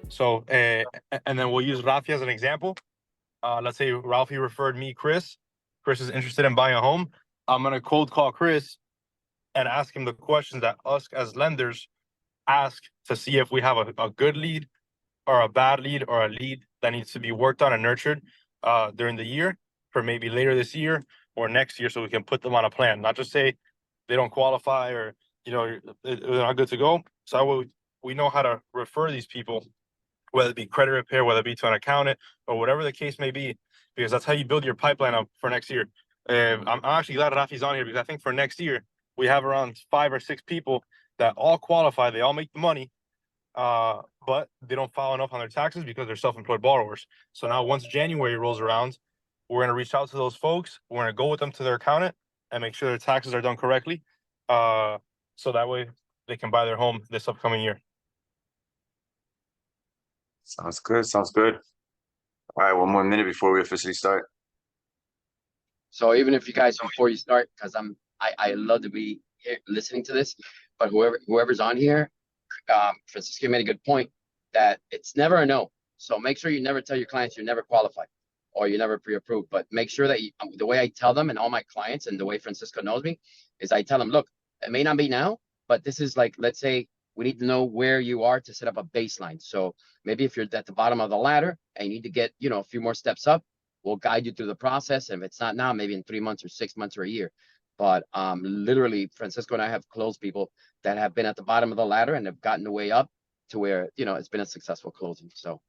So, and then we'll use Rafi as an example. Let's say Ralphie referred me Chris. Chris is interested in buying a home. I'm gonna cold call Chris and ask him the questions that us as lenders ask to see if we have a good lead or a bad lead or a lead that needs to be worked on and nurtured during the year for maybe later this year or next year, so we can put them on a plan. Not just say they don't qualify or they're not good to go. So we know how to refer these people, whether it be credit repair, whether it be to an accountant or whatever the case may be, because that's how you build your pipeline up for next year. I'm actually glad Rafi's on here because I think for next year we have around 5 or 6 people that all qualify. They all make the money, but they don't file enough on their taxes because they're self-employed borrowers. So now once January rolls around, we're going to reach out to those folks. We're going to go with them to their accountant and make sure their taxes are done correctly. So that way they can buy their home this upcoming year. Sounds good. Sounds good. All right, one more minute before we officially start. So even if you guys, before you start, because I love to be here listening to this, but whoever's on here, Francisco made a good point that it's never a no. So make sure you never tell your clients you're never qualified or you're never pre-approved, but make sure that the way I tell them and all my clients and the way Francisco knows me is I tell them, look, it may not be now, but this is like, let's say we need to know where you are to set up a baseline. So maybe if you're at the bottom of the ladder and you need to get, a few more steps up, we'll guide you through the process. And if it's not now, maybe in 3 months or 6 months or a year. But literally, Francisco and I have closed people that have been at the bottom of the ladder and have gotten the way up to where, it's been a successful closing. So.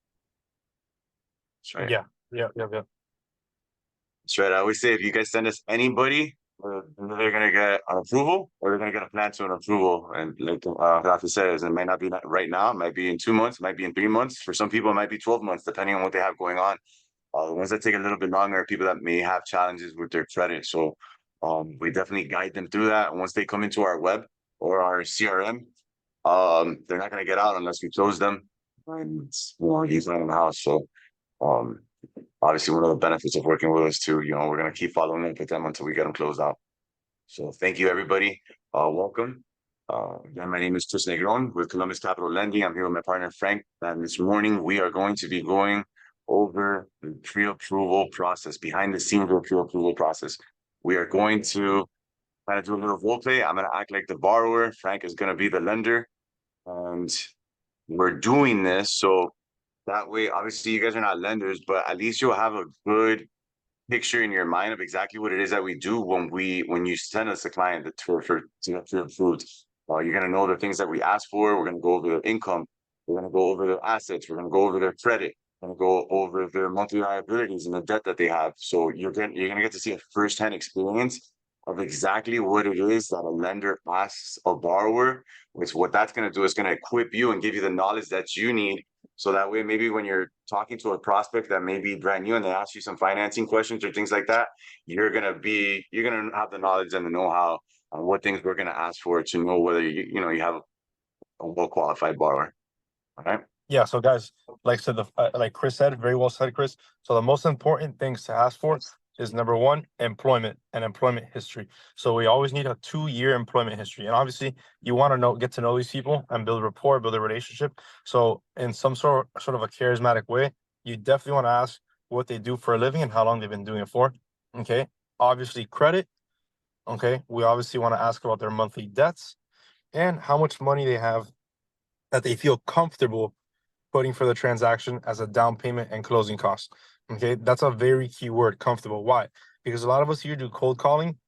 That's right. Yeah. That's right. I always say, if you guys send us anybody, they're going to get an approval or they're going to get a plan to an approval. And like Rafa says, it might not be right now. It might be in 2 months, it might be in 3 months. For some people, it might be 12 months, depending on what they have going on. The ones that take a little bit longer are people that may have challenges with their credit. So we definitely guide them through that. And once they come into our web or our CRM, they're not going to get out unless we close them. And it's more easily in the house. So obviously, one of the benefits of working with us too, we're going to keep following up with them until we get them closed out. So thank you, everybody. Welcome. Again, my name is Chris Negron with Columbus Capital Lending. I'm here with my partner, Frank. And this morning, we are going to be going over the pre-approval process, behind the scenes of the pre-approval process. We are going to kind of do a little role play. I'm going to act like the borrower. Frank is going to be the lender. And we're doing this so that way, obviously, you guys are not lenders, but at least you'll have a good picture in your mind of exactly what it is that we do when you send us a client to get approved. You're going to know the things that we ask for. We're going to go over their income. We're going to go over their assets. We're going to go over their credit. We're going to go over their monthly liabilities and the debt that they have. So you're going to get to see a firsthand experience of exactly what it is that a lender asks a borrower. Which what that's going to do is going to equip you and give you the knowledge that you need. So that way, maybe when you're talking to a prospect that may be brand new and they ask you some financing questions or things like that, you're gonna have the knowledge and the know-how on what things we're gonna ask for to know whether you have a well-qualified borrower. All right. Yeah. So guys, like Chris said, very well said, Chris. So the most important things to ask for is number one, employment and employment history. So we always need a 2-year employment history. And obviously you want to get to know these people and build rapport, build a relationship. So in some sort of a charismatic way, you definitely want to ask what they do for a living and how long they've been doing it for. Okay. Obviously credit. Okay. We obviously want to ask about their monthly debts and how much money they have that they feel comfortable putting for the transaction as a down payment and closing cost. Okay, that's a very key word, comfortable. Why? Because a lot of us here do cold calling,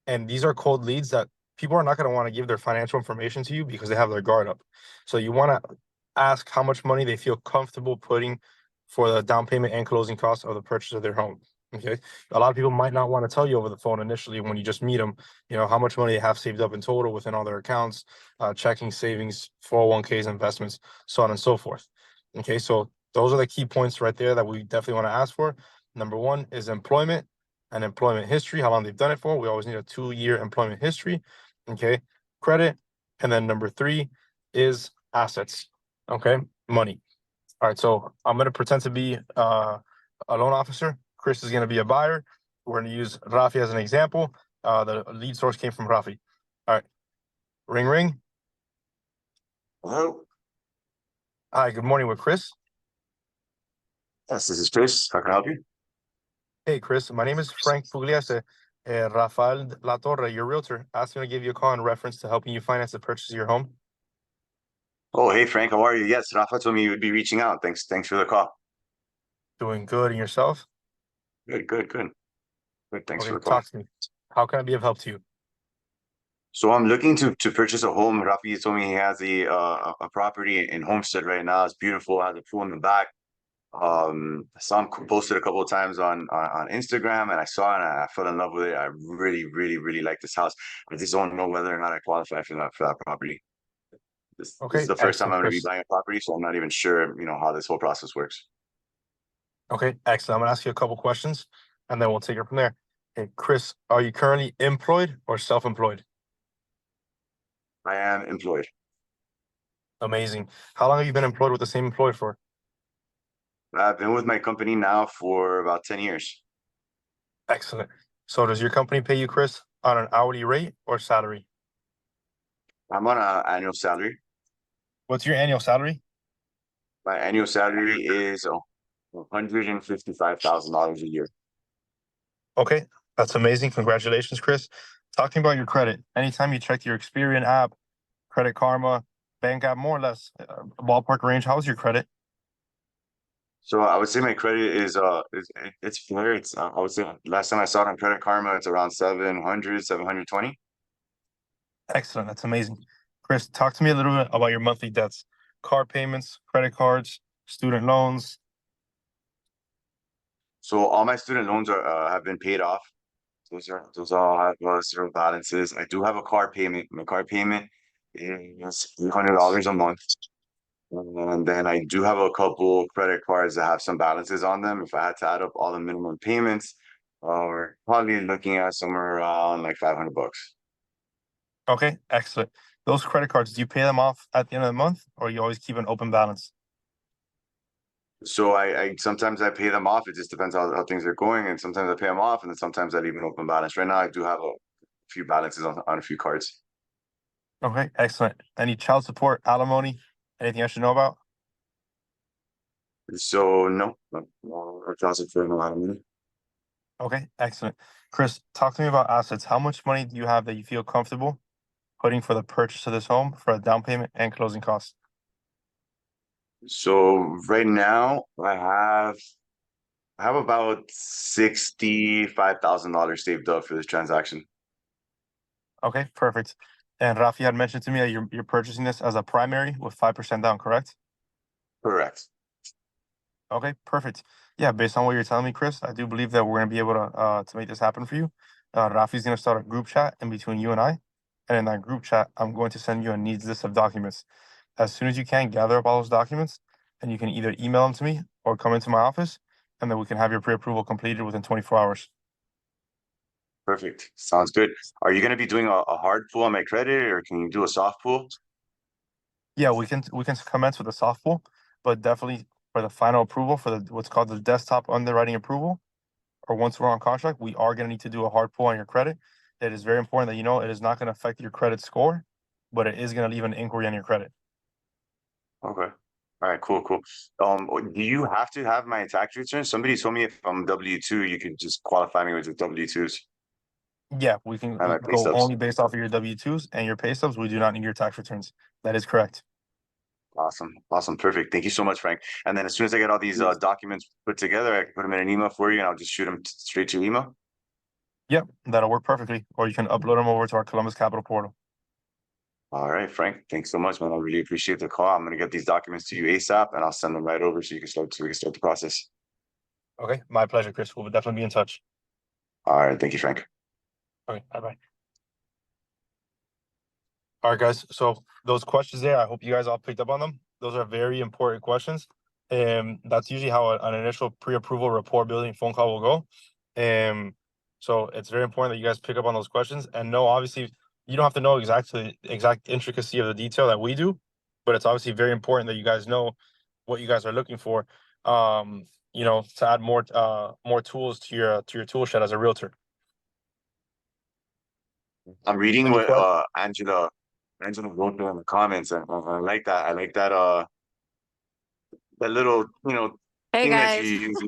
and these are cold leads that people are not going to want to give their financial information to you because they have their guard up. So you want to ask how much money they feel comfortable putting for the down payment and closing costs of the purchase of their home. Okay, a lot of people might not want to tell you over the phone initially when you just meet them, how much money they have saved up in total within all their accounts, checking, savings, 401ks, investments, so on and so forth. Okay, so those are the key points right there that we definitely want to ask for. Number one is employment and employment history, how long they've done it for. We always need a 2-year employment history. Okay, credit. And then number 3 is assets. Okay, money. All right, so I'm going to pretend to be a loan officer. Chris is going to be a buyer. We're going to use Rafi as an example. The lead source came from Rafi. Ring ring. Hello. Hi, good morning with Chris. Yes, this is Chris. How can I help you? Hey, Chris, my name is Frank Pugliese. Rafael La Torre, your realtor, asked me to give you a call in reference to helping you finance the purchase of your home. Oh, hey Frank, how are you? Yes, Rafa told me you would be reaching out. Thanks for the call. Doing good, and yourself? Good, good, good. Good, thanks for Okay, the call. talk to me. How can I be of help to you? So I'm looking to purchase a home. Rafi told me he has a property in Homestead right now. It's beautiful. Has a pool in the back. I saw him posted a couple of times on Instagram, and I saw it and I fell in love with it. I really, really, really like this house. I just don't know whether or not I qualify for that property. This is Okay, the first time excellent, I'm going to be Chris. buying a property, so I'm not even sure, how this whole process works. Okay, excellent. I'm gonna ask you a couple questions, and then we'll take it from there. Hey, Chris, are you currently employed or self-employed? I am employed. Amazing. How long have you been employed with the same employer for? I've been with my company now for about 10 years. Excellent. So does your company pay you, Chris, on an hourly rate or salary? I'm on an annual salary. What's your annual salary? My annual salary is $155,000 a year. Okay, that's amazing. Congratulations, Chris. Talk to me about your credit. Anytime you check your Experian app, Credit Karma, Bank app, more or less, ballpark range, how's your credit? So I would say my credit it's fair. It's I would say last time I saw it on Credit Karma, it's around 720. Excellent. That's amazing. Chris, talk to me a little bit about your monthly debts, car payments, credit cards, student loans. So all my student loans are have been paid off. Those all have zero balances. I do have a car payment. My car payment is $300 a month. And then I do have a couple credit cards that have some balances on them. If I had to add up all the minimum payments, we're probably looking at somewhere around like $500. Okay, excellent. Those credit cards, do you pay them off at the end of the month or you always keep an open balance? So I sometimes I pay them off. It just depends how things are going, and sometimes I pay them off, and then sometimes I leave an open balance. Right now, I do have a few balances on a few cards. Okay, excellent. Any child support, alimony, anything I should know about? So no, our closet for a lot of money. Okay, excellent. Chris, talk to me about assets. How much money do you have that you feel comfortable putting for the purchase of this home for a down payment and closing costs? So right now, I have about $65,000 saved up for this transaction. Okay, perfect. And Rafi had mentioned to me that you're purchasing this as a primary with 5% down, correct? Correct. Okay, perfect. Yeah, based on what you're telling me, Chris, I do believe that we're gonna be able to make this happen for you. Rafi's gonna start a group chat in between you and I, and in that group chat, I'm going to send you a needs list of documents. As soon as you can, gather up all those documents, and you can either email them to me or come into my office, and then we can have your pre-approval completed within 24 hours. Perfect. Sounds good. Are you going to be doing a hard pull on my credit, or can you do a soft pull? Yeah, we can commence with a soft pull, but definitely for the final approval for the what's called the desktop underwriting approval, or once we're on contract, we are going to need to do a hard pull on your credit. It is very important that you know it is not going to affect your credit score, but it is going to leave an inquiry on your credit. Okay. All right, cool, cool. Do you have to have my tax return? Somebody told me if I'm W-2, you could just qualify me with the W-2s Yeah, we can and my pay go stubs. only based off of your W-2s and your pay stubs. We do not need your tax returns. That is correct. Awesome, awesome, perfect. Thank you so much, Frank. And then as soon as I get all these Yes. documents put together, I can put them in an email for you, and I'll just shoot them straight to your email. Yep, that'll work perfectly. Or you can upload them over to our Columbus Capital portal. All right, Frank. Thanks so much, man. I really appreciate the call. I'm gonna get these documents to you ASAP, and I'll send them right over so we can start the process. Okay, my pleasure, Chris. We'll definitely be in touch. All right, thank you, Frank. Okay, bye bye. All right, guys. So those questions there, I hope you guys all picked up on them. Those are very important questions. And that's usually how an initial pre-approval rapport building phone call will go. So it's very important that you guys pick up on those questions and know, obviously, you don't have to know exact intricacy of the detail that we do, but it's obviously very important that you guys know what you guys are looking for. To add more tools to your tool shed as a realtor. I'm reading Any what questions? Angela wrote there in the comments, and I like that. I like that that little Hey thing that you guys. use.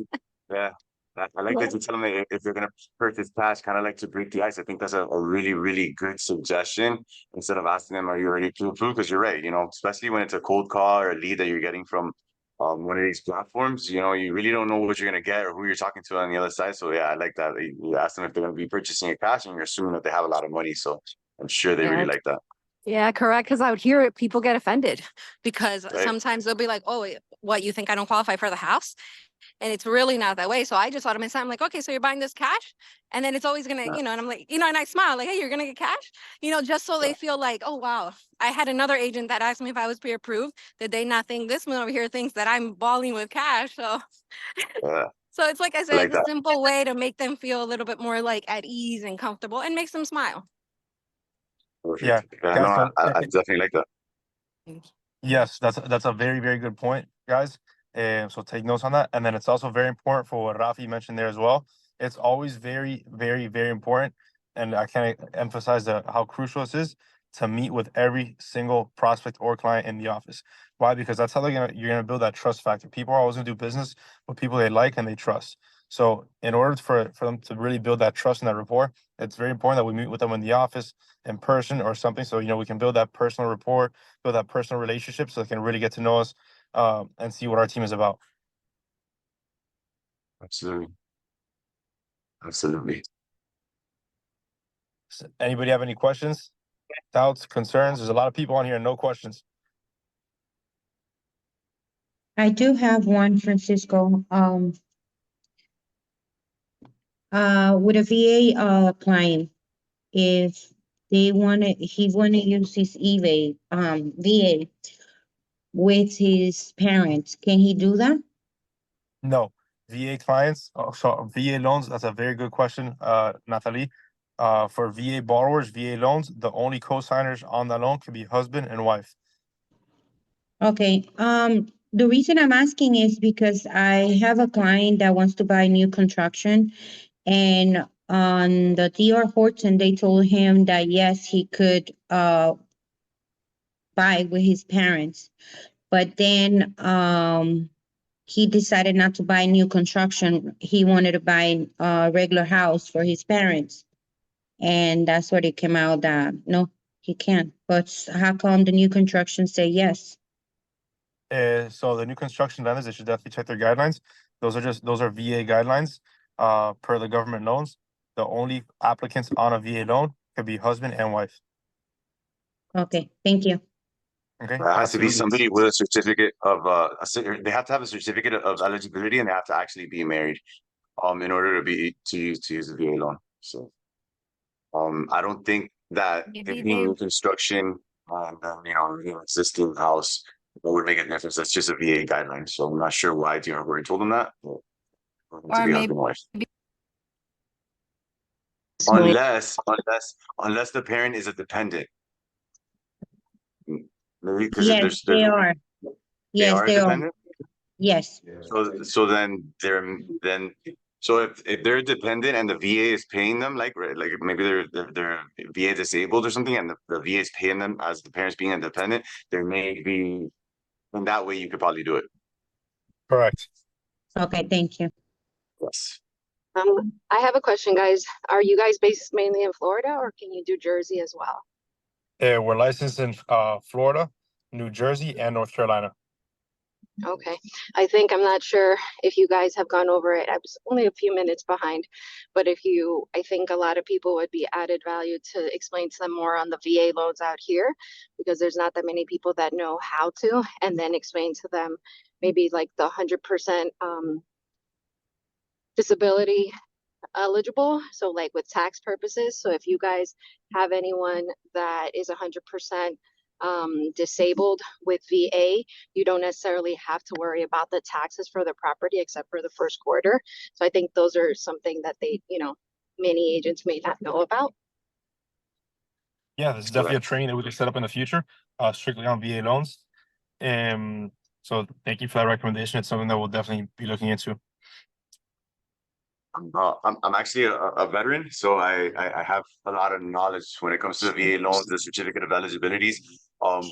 Yeah. I like Yeah. that you tell them that if they're gonna purchase cash, kind of like to break the ice. I think that's a really, really good suggestion instead of asking them, are you ready to approve? Because you're right, especially when it's a cold call or a lead that you're getting from one of these platforms, you really don't know what you're gonna get or who you're talking to on the other side. So yeah, I like that. You ask them if they're gonna be purchasing a cash and you're assuming that they have a lot of money. So I'm sure they really Yeah, like that. yeah, correct. Because I would hear it, people get offended because Right. sometimes they'll be like, "Oh, what, you think I don't qualify for the house?" And it's really not that way. So I just automatically, I'm like, "Okay, so you're buying this cash?" And then it's always gonna, Yeah. and I'm like, and I smile like, "Hey, you're gonna get cash," just so they feel like, "Oh wow." I had another agent that asked me if I was pre-approved. Did they not think this one over here thinks that I'm balling with cash? So, Yeah. so it's like I I said, like it's a that. simple way to make them feel a little bit more like at ease and comfortable, and makes them smile. Yeah, Perfect. Yeah, no, guys. So I definitely like that. yes, that's a very, very good point, guys. So take notes on that. And then it's also very important for what Rafi mentioned there as well. It's always very, very, very important, and I can't emphasize how crucial this is to meet with every single prospect or client in the office. Why? Because that's how you're gonna build that trust factor. People are always gonna do business with people they like and they trust. So in order for them to really build that trust and that rapport, it's very important that we meet with them in the office in person or something. So we can build that personal rapport, build that personal relationship, so they can really get to know us and see what our team is about. Absolutely. Absolutely. Anybody have any questions, doubts, concerns? There's a lot of people on here, no questions. I do have one, Francisco. With a VA client, if he wanna use his VA with his parents, can he do that? No, VA clients, so VA loans. That's a very good question, Natalie. For VA borrowers, VA loans, the only co-signers on the loan can be husband and wife. Okay, the reason I'm asking is because I have a client that wants to buy new construction, and on the DR Horton, they told him that yes, he could buy with his parents. But then he decided not to buy new construction. He wanted to buy a regular house for his parents. And that's what it came out that no, he can't. But how come the new construction say yes? So the new construction lenders, they should definitely check their guidelines. Those are VA guidelines, per the government loans. The only applicants on a VA loan could be husband and wife. Okay, thank you. Okay, It has to be absolutely. somebody with a certificate of they have to have a certificate of eligibility and they have to actually be married in order to use the VA loan. So I don't think that Maybe it being they new construction and an existing house would make a difference. That's just a VA guideline. So I'm not sure why DR Horton told them that. But to or be maybe husband and wife. Small. Unless the parent is a dependent. Maybe because Yes, there's they are. they Yes, are a they are. dependent. Yes. So if they're dependent and the VA is paying them, like maybe they're VA disabled or something, and the VA is paying them as the parents being independent, there may be in that way you could probably do it. Correct. Okay, thank you. Yes. I have a question, guys. Are you guys based mainly in Florida, or can you do Jersey as well? We're licensed in Florida, New Jersey, and North Carolina. Okay. I'm not sure if you guys have gone over it. I was only a few minutes behind, but I think a lot of people would be added value to explain to them more on the VA loans out here, because there's not that many people that know how to, and then explain to them maybe like the 100% disability eligible, so like with tax purposes. So if you guys have anyone that is 100% disabled with VA, you don't necessarily have to worry about the taxes for the property except for the first quarter. So I think those are something that many agents may not know about. Yeah, there's definitely a training that we can set up in the future, strictly on VA loans. So thank you for that recommendation. It's something that we'll definitely be looking into. I'm actually a veteran, so I have a lot of knowledge when it comes to the VA loans, the certificate of eligibilities.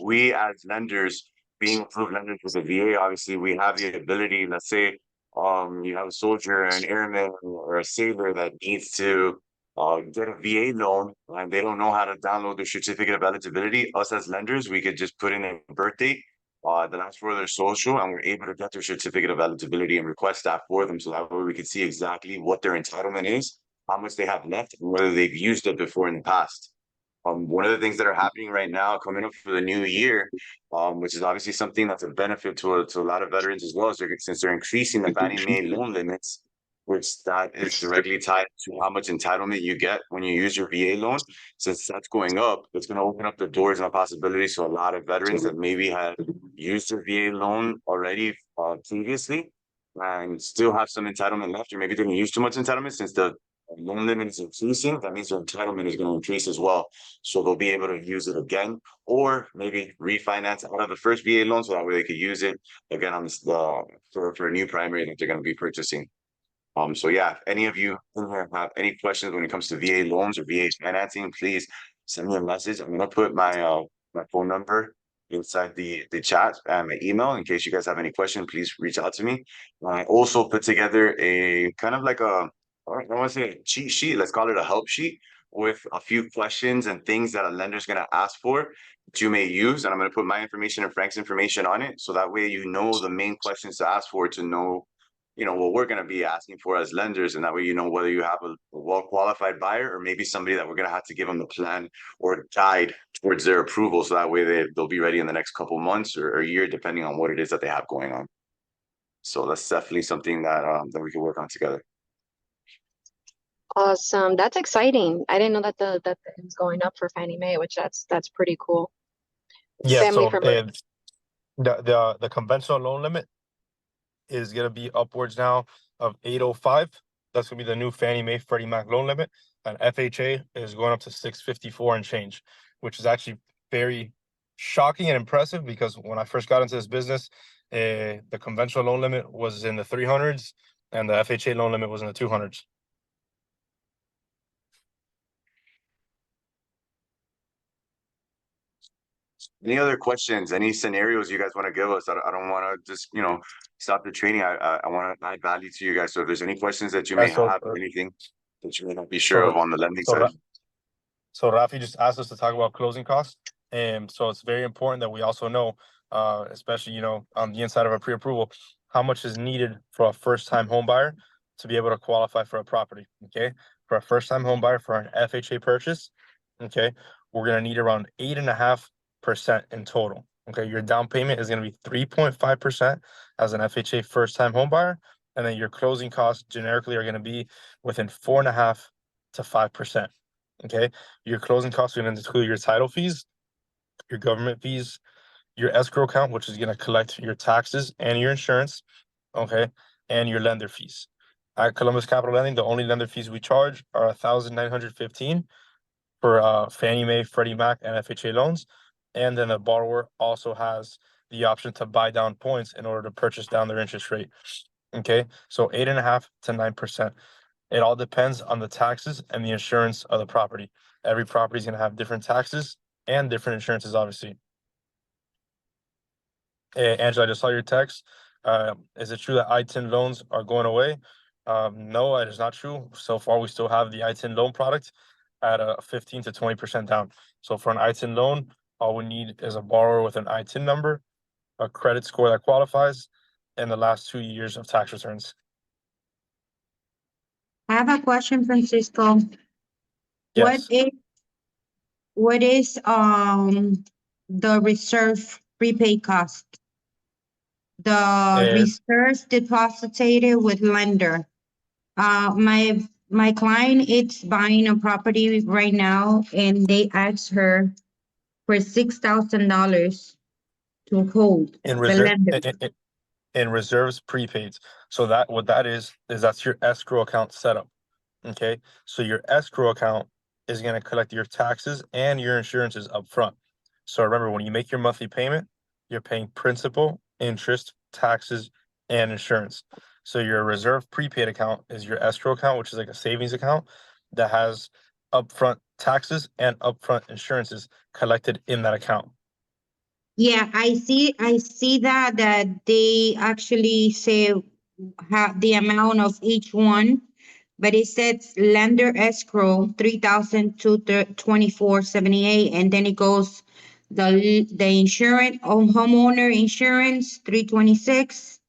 We as lenders, being approved lenders with the VA, obviously we have the ability. Let's say, you have a soldier, an airman, or a sailor that needs to get a VA loan, and they don't know how to download their certificate of eligibility. Us as lenders, we could just put in a birth date, the last four of their social, and we're able to get their certificate of eligibility and request that for them. So that way we can see exactly what their entitlement is, how much they have left, and whether they've used it before in the past. One of the things that are happening right now, coming up for the new year, which is obviously something that's a benefit to a lot of veterans as well, is since they're increasing the Fannie Mae loan limits, which that is directly tied to how much entitlement you get when you use your VA loan. Since that's going up, it's going to open up the doors and possibilities to a lot of veterans that maybe had used their VA loan already previously and still have some entitlement left, or maybe they didn't use too much entitlement since the loan limit is increasing. That means their entitlement is going to increase as well. So they'll be able to use it again, or maybe refinance out of the first VA loan so that way they could use it again on this for a new primary that they're going to be purchasing. So yeah, if any of you in here have any questions when it comes to VA loans or VA financing, please send me a message. I'm gonna put my phone number inside the chat and my email in case you guys have any questions. Please reach out to me. I also put together a kind of like I don't want to say a cheat sheet. Let's call it a help sheet with a few questions and things that a lender's gonna ask for that you may use, and I'm gonna put my information and Frank's information on it, so that way you know the main questions to ask for to know what we're going to be asking for as lenders, and that way whether you have a well-qualified buyer or maybe somebody that we're going to have to give them the plan or guide towards their approval, so that way they'll be ready in the next couple months or a year, depending on what it is that they have going on. So that's definitely something that we can work on together. Awesome. That's exciting. I didn't know that that it was going up for Fannie Mae, which that's pretty cool. Yeah, Family so from the conventional loan limit is gonna be upwards now of 805. That's gonna be the new Fannie Mae Freddie Mac loan limit, and FHA is going up to 654 and change, which is actually very shocking and impressive because when I first got into this business, the conventional loan limit was in the 300s and the FHA loan limit was in the 200s. Any other questions? Any scenarios you guys want to give us? I don't want to just stop the training. I want to add value to you guys. So if there's any questions that you may So, have, or anything that you may not be sure of on the lending so, side. So Rafi just asked us to talk about closing costs, and so it's very important that we also know, especially on the inside of a pre-approval, how much is needed for a first-time home buyer to be able to qualify for a property. Okay, for a first-time home buyer for an FHA purchase, okay, we're gonna need around 8.5% in total. Okay, your down payment is gonna be 3.5% as an FHA first-time home buyer, and then your closing costs generically are gonna be within 4.5 to 5%. Okay, your closing costs are going to include your title fees, your government fees, your escrow account, which is going to collect your taxes and your insurance, okay, and your lender fees. At Columbus Capital Lending, the only lender fees we charge are 1,915 for Fannie Mae, Freddie Mac, and FHA loans, and then the borrower also has the option to buy down points in order to purchase down their interest rate. Okay, so 8.5 to 9%. It all depends on the taxes and the insurance of the property. Every property is going to have different taxes and different insurances, obviously. Hey, Angela, I just saw your text. Is it true that I-10 loans are going away? No, it is not true. So far, we still have the I-10 loan product at a 15 to 20% down. So for an I-10 loan, all we need is a borrower with an I-10 number, a credit score that qualifies, and the last 2 years of tax returns. I have a question, Francisco. Yes. What is the reserve prepaid cost? The reserves deposited with lender. My client is buying a property right now, and they asked her for $6,000 to hold In the reserve, lender. in reserves prepaids. So what that is that's your escrow account setup. Okay, so your escrow account is going to collect your taxes and your insurances up front. So remember, when you make your monthly payment, you're paying principal, interest, taxes, and insurance. So your reserve prepaid account is your escrow account, which is like a savings account that has upfront taxes and upfront insurances collected in that account. Yeah, I see that they actually say the amount of each one, but it says lender escrow 3,224.78, and then it goes the insurance homeowner insurance 326,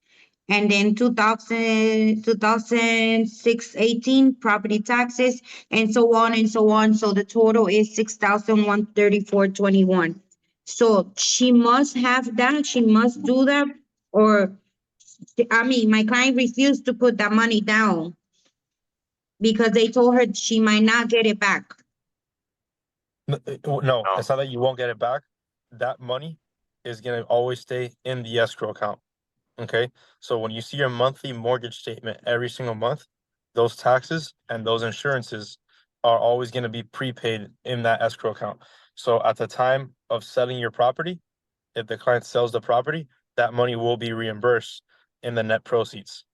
and then 2,618 property taxes, and so on and so on. So the total is 6,134.21. So she must have that, she must do that, or, I mean, my client refused to put that money down because they told her she might not get it back. No, it's not that you won't get it back. That money is gonna always stay in the escrow account. Okay, so when you see your monthly mortgage statement every single month, those taxes and those insurances are always gonna be prepaid in that escrow account. So at the time of selling your property, if the client sells the property, that money will be reimbursed in the net proceeds.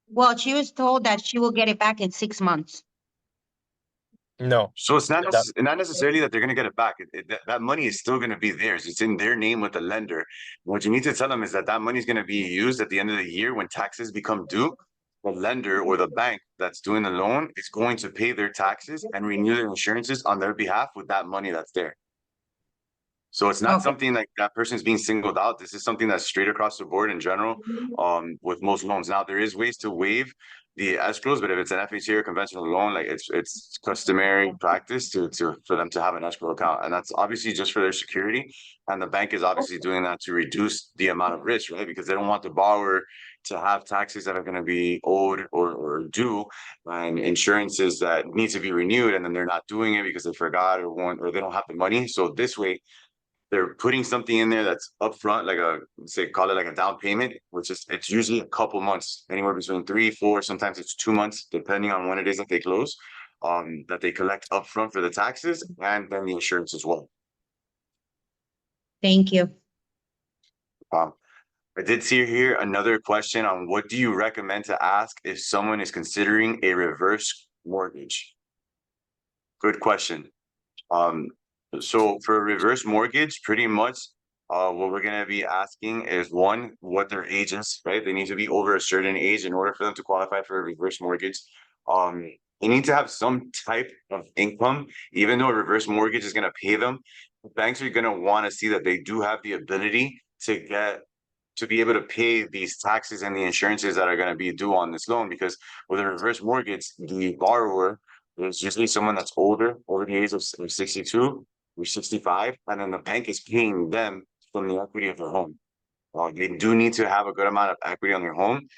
Well, she was told that she will get it back in 6 months. No, So it's not that not necessarily that they're going to get it back. That money is still going to be theirs. It's in their name with the lender. What you need to tell them is that that money is going to be used at the end of the year when taxes become due. The lender or the bank that's doing the loan is going to pay their taxes and renew their insurances on their behalf with that money that's there. So it's not Okay. something like that person's being singled out. This is something that's straight across the board in general, with most loans. Now there is ways to waive the escrows, but if it's an FHA or conventional loan, like it's customary practice to for them to have an escrow account, and that's obviously just for their security. And the bank is obviously doing that to reduce the amount of risk, right? Because they don't want the borrower to have taxes that are going to be owed or due, and insurances that need to be renewed, and then they're not doing it because they forgot or want or they don't have the money. So this way they're putting something in there that's upfront, like call it like a down payment, which is it's usually a couple months, anywhere between 3, 4, sometimes it's 2 months, depending on when it is that they close, that they collect upfront for the taxes and then the insurance as well. Thank you. I did see here another question on what do you recommend to ask if someone is considering a reverse mortgage? Good question. So for a reverse mortgage, pretty much, what we're gonna be asking is one, what their age is, right? They need to be over a certain age in order for them to qualify for a reverse mortgage. They need to have some type of income, even though a reverse mortgage is gonna pay them. Banks are gonna want to see that they do have the ability to be able to pay these taxes and the insurances that are going to be due on this loan, because with a reverse mortgage, the borrower is usually someone that's older, over the age of 62 or 65, and then the bank is paying them from the equity of their home. They do need to have a good amount of equity on their home.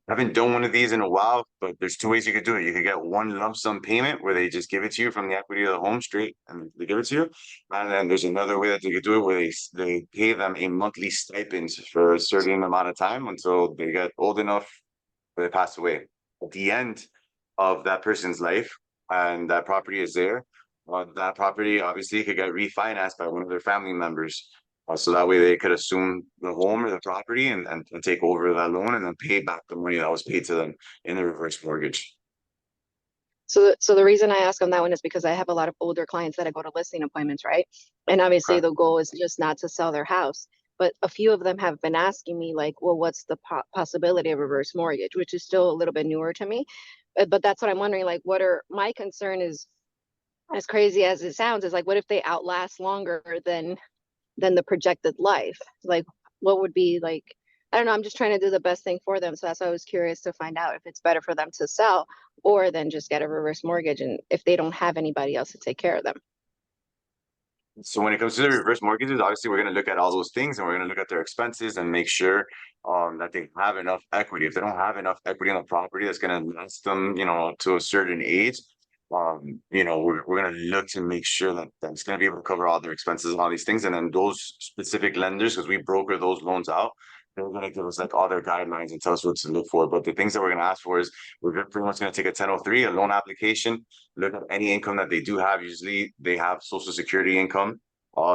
I haven't done one of these in a while, but there's two ways you could do it. You could get one lump sum payment where they just give it to you from the equity of the home straight and they give it to you. And then there's another way that they could do it where they pay them a monthly stipend for a certain amount of time until they get old enough or they pass away. At the end of that person's life and that property is there, that property obviously could get refinanced by one of their family members. So that way they could assume the home or the property and take over that loan and then pay back the money that was paid to them in the reverse mortgage. So the reason I ask on that one is because I have a lot of older clients that I go to listing appointments, right? And obviously Okay. the goal is just not to sell their house. But a few of them have been asking me like, well, what's the possibility of reverse mortgage, which is still a little bit newer to me. But that's what I'm wondering, like, my concern is, as crazy as it sounds, is like, what if they outlast longer than the projected life? Like, what would be like, I don't know, I'm just trying to do the best thing for them. So that's why I was curious to find out if it's better for them to sell or then just get a reverse mortgage, and if they don't have anybody else to take care of them. So when it comes to the reverse mortgages, obviously we're going to look at all those things and we're going to look at their expenses and make sure that they have enough equity. If they don't have enough equity on the property that's going to last them, to a certain age, we're going to look to make sure that that's going to be able to cover all their expenses and all these things. And then those specific lenders, because we broker those loans out, they're going to give us like all their guidelines and tell us what to look for. But the things that we're going to ask for is pretty much going to take a 1003, a loan application, look at any income that they do have. Usually they have Social Security income.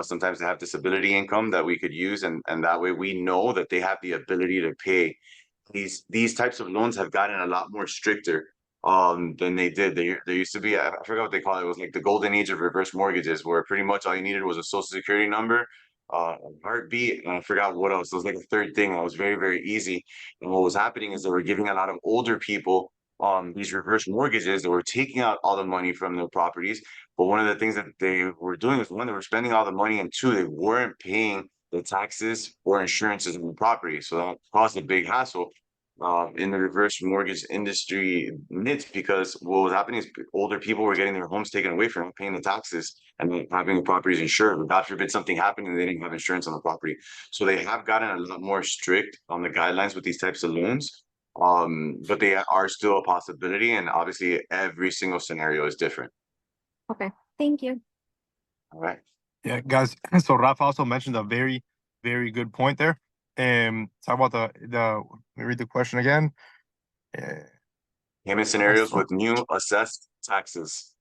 Sometimes they have disability income that we could use, and that way we know that they have the ability to pay. These types of loans have gotten a lot more stricter than they did. There used to be, I forgot what they call it. It was like the golden age of reverse mortgages, where pretty much all you needed was a social security number, a heartbeat, and I forgot what else. It was like a third thing that was very, very easy. And what was happening is they were giving a lot of older people these reverse mortgages. They were taking out all the money from their properties. But one of the things that they were doing is, one, they were spending all the money, and two, they weren't paying the taxes or insurances on the property. So that caused a big hassle in the reverse mortgage industry midst, because what was happening is older people were getting their homes taken away from them, paying the taxes and then having the properties insured. But God forbid something happened and they didn't have insurance on the property. So they have gotten a lot more strict on the guidelines with these types of loans. But they are still a possibility, and obviously every single scenario is different. Okay, thank you. All right. Yeah, guys. So Rafa also mentioned a very, very good point there. Talk about let me read the question again. Payment scenarios Also- with new assessed taxes.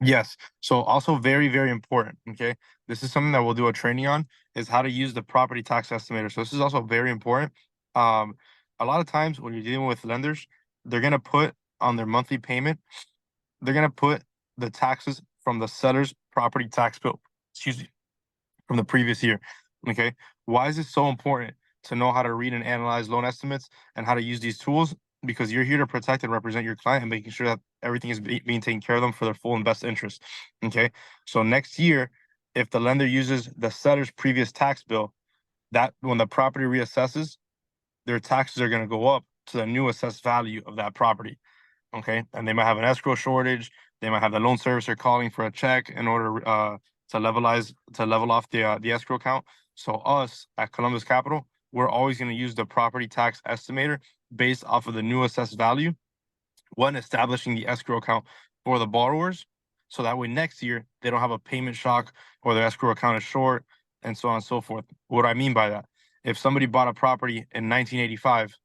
Yes. So also very, very important. Okay. This is something that we'll do a training on, is how to use the property tax estimator. So this is also very important. A lot of times when you're dealing with lenders, they're gonna put on their monthly payment, they're gonna put the taxes from the seller's property tax bill, excuse me, from the previous year. Okay. Why is it so important to know how to read and analyze loan estimates and how to use these tools? Because you're here to protect and represent your client and making sure that everything is being taken care of them for their full and best interest. Okay. So next year, if the lender uses the seller's previous tax bill, that when the property reassesses, their taxes are going to go up to the new assessed value of that property. Okay. And they might have an escrow shortage. They might have the loan servicer calling for a check in order to level off the escrow account. So us at Columbus Capital, we're always going to use the property tax estimator based off of the new assessed value when establishing the escrow account for the borrowers. So that way next year they don't have a payment shock or their escrow account is short and so on and so forth. What I mean by that, if somebody bought a property in 1985,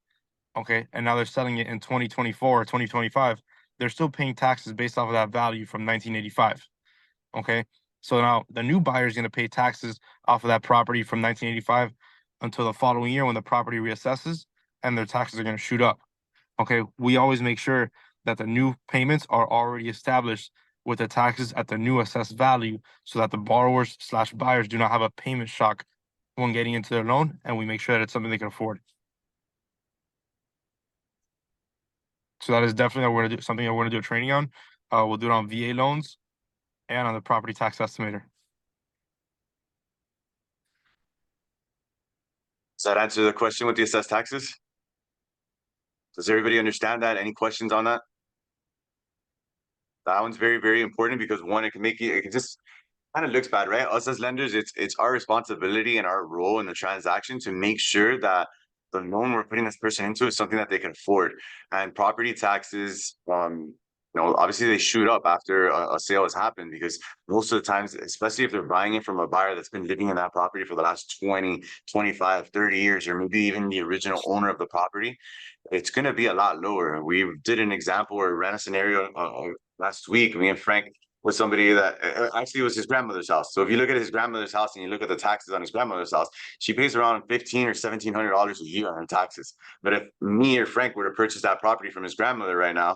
okay, and now they're selling it in 2024 or 2025, they're still paying taxes based off of that value from 1985. Okay. So now the new buyer is going to pay taxes off of that property from 1985 until the following year when the property reassesses, and their taxes are going to shoot up. Okay. We always make sure that the new payments are already established with the taxes at the new assessed value so that the borrowers / buyers do not have a payment shock when getting into their loan, and we make sure that it's something they can afford. So that is definitely what we're gonna do, something that we're gonna do a training on. We'll do it on VA loans and on the property tax estimator. Does that answer the question with the assessed taxes? Does everybody understand that? Any questions on that? That one's very, very important, because one, it can just kind of looks bad, right? Us as lenders, it's our responsibility and our role in the transaction to make sure that the loan we're putting this person into is something that they can afford. And property taxes, obviously they shoot up after a sale has happened, because most of the times, especially if they're buying it from a buyer that's been living in that property for the last 20, 25, 30 years, or maybe even the original owner of the property, it's going to be a lot lower. We did an example or ran a scenario last week, me and Frank, with somebody that actually was his grandmother's house. So if you look at his grandmother's house and you look at the taxes on his grandmother's house, she pays around $1,500 or $1,700 a year on her taxes. But if me or Frank were to purchase that property from his grandmother right now,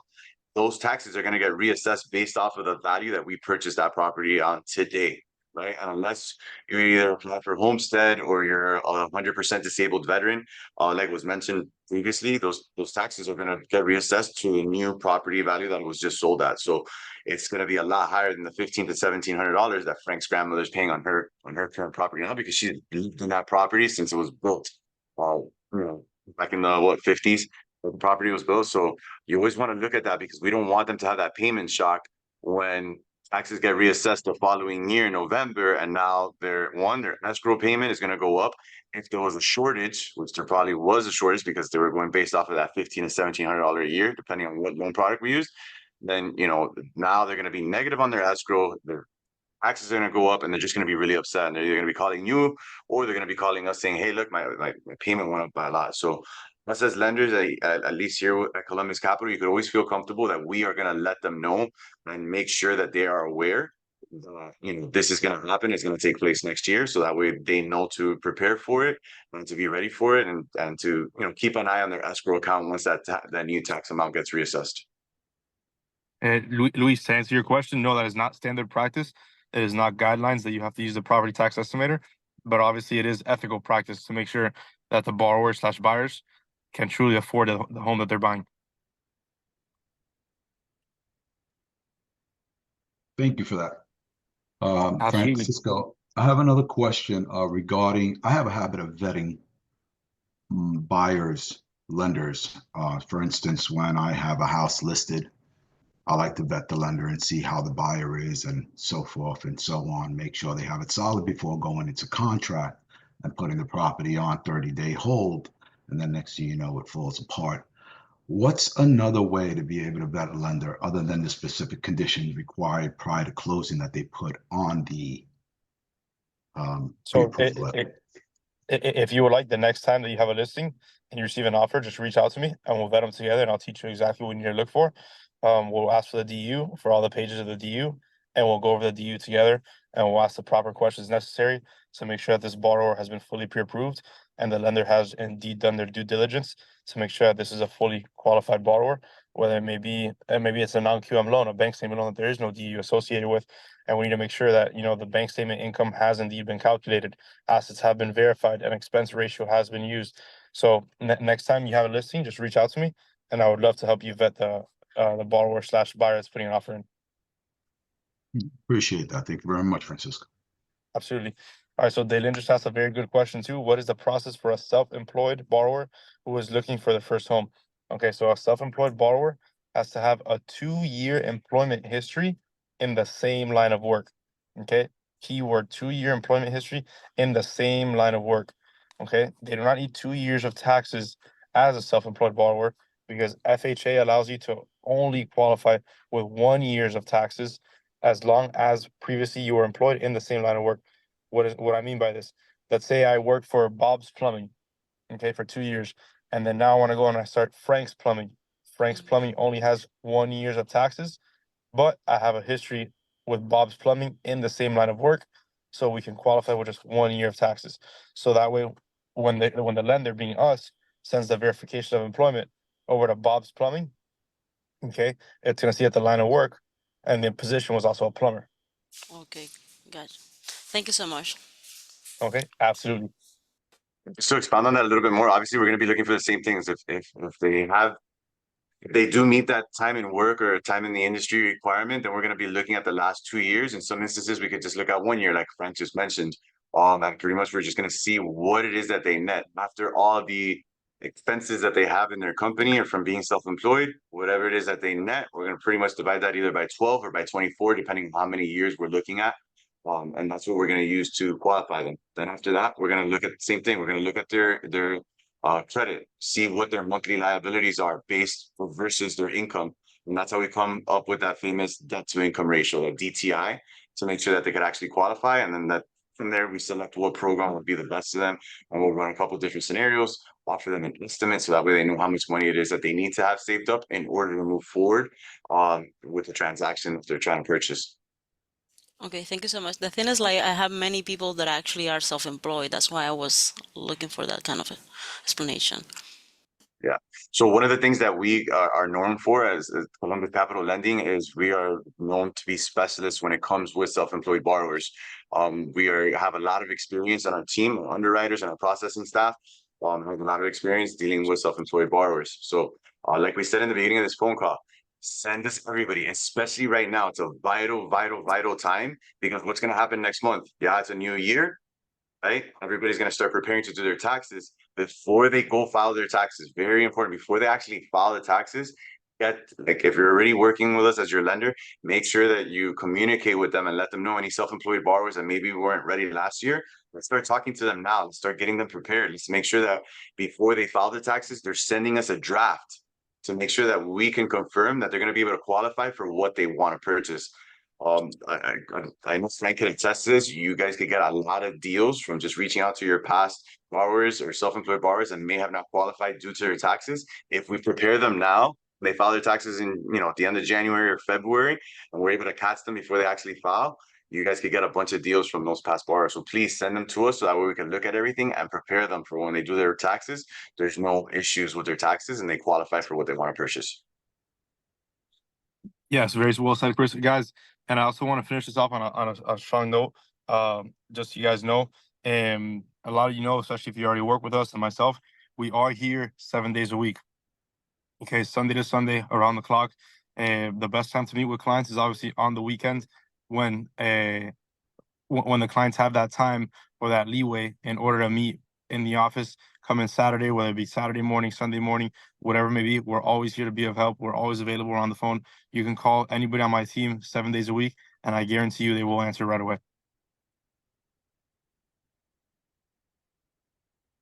those taxes are going to get reassessed based off of the value that we purchased that property on today, right? And unless you either apply for homestead or you're a 100% disabled veteran, like was mentioned previously, those taxes are going to get reassessed to a new property value that was just sold at. So it's going to be a lot higher than the $1,500 to $1,700 that Frank's grandmother is paying on her current property now, because she lived in that property since it was built. Back in the 50s, the property was built. So you always want to look at that, because we don't want them to have that payment shock when taxes get reassessed the following year in November, and now their escrow payment is going to go up. If there was a shortage, which there probably was a shortage because they were going based off of that $1,500 to $1,700 a year, depending on what loan product we use, then now they're going to be negative on their escrow. Their taxes are going to go up, and they're just going to be really upset. And they're either going to be calling you, or they're going to be calling us saying, "Hey, look, my payment went up by a lot." So us as lenders, at least here at Columbus Capital, you could always feel comfortable that we are going to let them know and make sure that they are aware this is going to happen. It's going to take place next year. So that way they know to prepare for it and to be ready for it, and to, keep an eye on their escrow account once that new tax amount gets reassessed. And Luis, to answer your question, no, that is not standard practice. It is not guidelines that you have to use the property tax estimator, but obviously it is ethical practice to make sure that the borrower/buyers can truly afford the home that they're buying. Thank you for that. Absolutely. Francisco, I have another question regarding, I have a habit of vetting buyers, lenders. For instance, when I have a house listed, I like to vet the lender and see how the buyer is and so forth and so on, make sure they have it solid before going into contract and putting the property on 30-day hold. And then next thing you know, it falls apart. What's another way to be able to vet a lender other than the specific conditions required prior to closing that they put on the So pre-approval letter? if you would like, the next time that you have a listing and you receive an offer, just reach out to me and we'll vet them together, and I'll teach you exactly what you need to look for. We'll ask for the DU, for all the pages of the DU, and we'll go over the DU together, and we'll ask the proper questions necessary to make sure that this borrower has been fully pre-approved and the lender has indeed done their due diligence to make sure that this is a fully qualified borrower, whether maybe it's a non-QM loan, a bank statement loan that there is no DU associated with. And we need to make sure that, the bank statement income has indeed been calculated, assets have been verified, and expense ratio has been used. So next time you have a listing, just reach out to me, and I would love to help you vet the borrower/buyer that's putting an offer in. Appreciate that. Thank you very much, Francisco. Absolutely. All right, so Dalen just asked a very good question too. What is the process for a self-employed borrower who is looking for their first home? Okay, so a self-employed borrower has to have a 2-year employment history in the same line of work. Okay, keyword 2-year employment history in the same line of work. Okay, they do not need 2 years of taxes as a self-employed borrower, because FHA allows you to only qualify with 1 years of taxes as long as previously you were employed in the same line of work. What I mean by this? Let's say I worked for Bob's Plumbing, okay, for 2 years, and then now I want to go and I start Frank's Plumbing. Frank's Plumbing only has 1 year of taxes, but I have a history with Bob's Plumbing in the same line of work, so we can qualify with just 1 year of taxes. So that way, when the lender, being us, sends the verification of employment over to Bob's Plumbing, okay, it's gonna see that the line of work and the position was also a plumber. Okay, gotcha. Thank you so much. Okay, absolutely. Just to expand on that a little bit more, obviously we're going to be looking for the same things. If they do meet that time in work or time in the industry requirement, then we're going to be looking at the last 2 years. In some instances, we could just look at 1 year, like Frank just mentioned. And pretty much we're just going to see what it is that they net after all the expenses that they have in their company or from being self-employed, whatever it is that they net, we're going to pretty much divide that either by 12 or by 24, depending on how many years we're looking at. And that's what we're going to use to qualify them. Then after that, we're going to look at the same thing. We're going to look at their credit, see what their monthly liabilities are based versus their income. And that's how we come up with that famous debt to income ratio, or DTI, to make sure that they could actually qualify. And then that from there, we select what program would be the best to them. And we'll run a couple of different scenarios, offer them an estimate so that way they know how much money it is that they need to have saved up in order to move forward with the transaction that they're trying to purchase. Okay, thank you so much. The thing is, like, I have many people that actually are self-employed. That's why I was looking for that kind of explanation. Yeah. So one of the things that we are known for as Columbus Capital Lending is we are known to be specialists when it comes with self-employed borrowers. We have a lot of experience on our team, our underwriters and our processing staff. Have a lot of experience dealing with self-employed borrowers. So like we said in the beginning of this phone call, send us everybody, especially right now. It's a vital time, because what's going to happen next month? Yeah, it's a new year, right? Everybody's going to start preparing to do their taxes before they go file their taxes. Very important. Before they actually file the taxes, if you're already working with us as your lender, make sure that you communicate with them and let them know any self-employed borrowers that maybe weren't ready last year. Let's start talking to them now. Let's start getting them prepared. Let's make sure that before they file the taxes, they're sending us a draft to make sure that we can confirm that they're going to be able to qualify for what they want to purchase. I know Frank can attest to this. You guys could get a lot of deals from just reaching out to your past borrowers or self-employed borrowers and may have not qualified due to their taxes. If we prepare them now, they file their taxes in, at the end of January or February, and we're able to catch them before they actually file, you guys could get a bunch of deals from those past borrowers. So please send them to us so that way we can look at everything and prepare them for when they do their taxes. There's no issues with their taxes and they qualify for what they want to purchase. Yes, very well said, Chris. Guys, and I also want to finish this off on a strong note. Just so you guys know, and a lot of you know, especially if you already work with us and myself, we are here 7 days a week. Okay, Sunday to Sunday, around the clock. And the best time to meet with clients is obviously on the weekend when the clients have that time or that leeway in order to meet in the office. Come in Saturday, whether it be Saturday morning, Sunday morning, whatever it may be. We're always here to be of help. We're always available on the phone. You can call anybody on my team 7 days a week, and I guarantee you they will answer right away.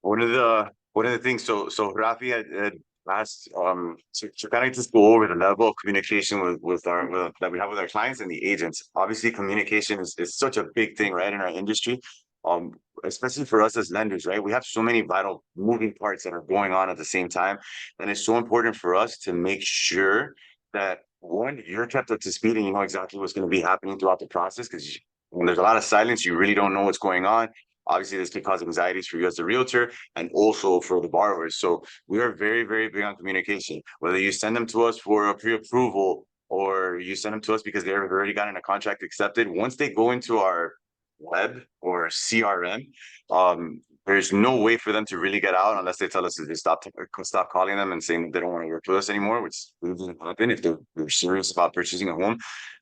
One of the things, so Rafi had asked to kind of just go over the level of communication that we have with our clients and the agents. Obviously, communication is such a big thing, right, in our industry. Especially for us as lenders, right? We have so many vital moving parts that are going on at the same time. And it's so important for us to make sure that one, you're kept up to speed and you know exactly what's going to be happening throughout the process. Because when there's a lot of silence, you really don't know what's going on. Obviously, this can cause anxieties for you as a realtor and also for the borrowers. So we are very, very big on communication. Whether you send them to us for a pre-approval or you send them to us because they've already gotten a contract accepted, once they go into our web or CRM, there's no way for them to really get out unless they tell us to just stop calling them and saying they don't want to work with us anymore, which doesn't happen if they're serious about purchasing a home.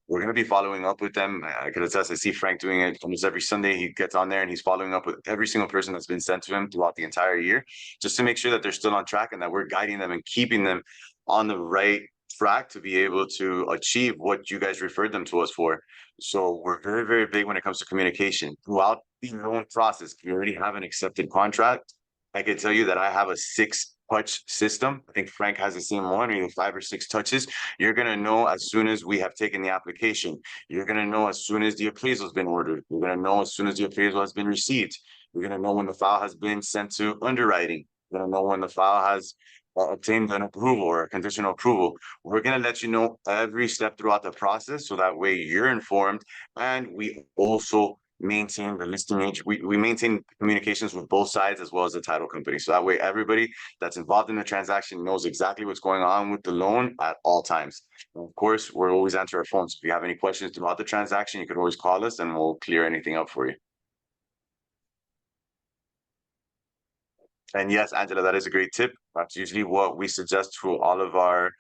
We're going to be following up with them. I could attest, I see Frank doing it almost every Sunday. He gets on there and he's following up with every single person that's been sent to him throughout the entire year, just to make sure that they're still on track and that we're guiding them and keeping them on the right track to be able to achieve what you guys referred them to us for. So we're very, very big when it comes to communication throughout the loan process. If you already have an accepted contract, I can tell you that I have a 6-touch system. I think Frank has the same one, or even 5 or 6 touches. You're going to know as soon as we have taken the application. You're going to know as soon as the appraisal has been ordered. You're going to know as soon as the appraisal has been received. You're going to know when the file has been sent to underwriting. You're going to know when the file has obtained an approval or a conditional approval. We're going to let you know every step throughout the process so that way you're informed, and we also maintain the listing age. We maintain communications with both sides as well as the title company. So that way everybody that's involved in the transaction knows exactly what's going on with the loan at all times. And of course, we'll always answer our phones. If you have any questions throughout the transaction, you can always call us and we'll clear anything up for you. And yes, Angela, that is a great tip. That's usually what we suggest to all of our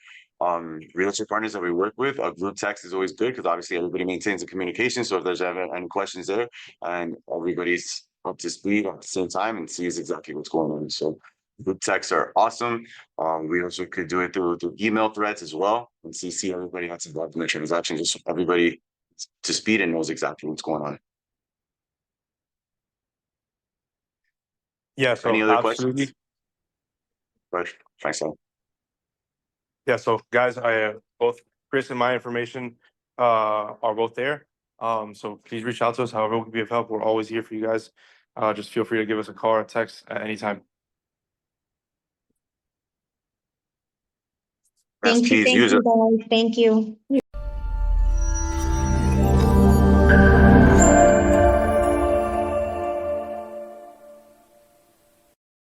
realtor partners that we work with. A group text is always good because obviously everybody maintains a communication. So if there's ever any questions there and everybody's up to speed at the same time and sees exactly what's going on. So group texts are awesome. We also could do it through email threads as well and see everybody that's involved in the transaction, just so everybody to speed and knows exactly what's going on. Yeah, so Any other absolutely. questions? But thanks, Al. Yeah, so guys, I both Chris and my information are both there. So please reach out to us. However, we can be of help. We're always here for you guys. Just feel free to give us a call or a text at any time. Thank you, Please use it. guys. Thank you.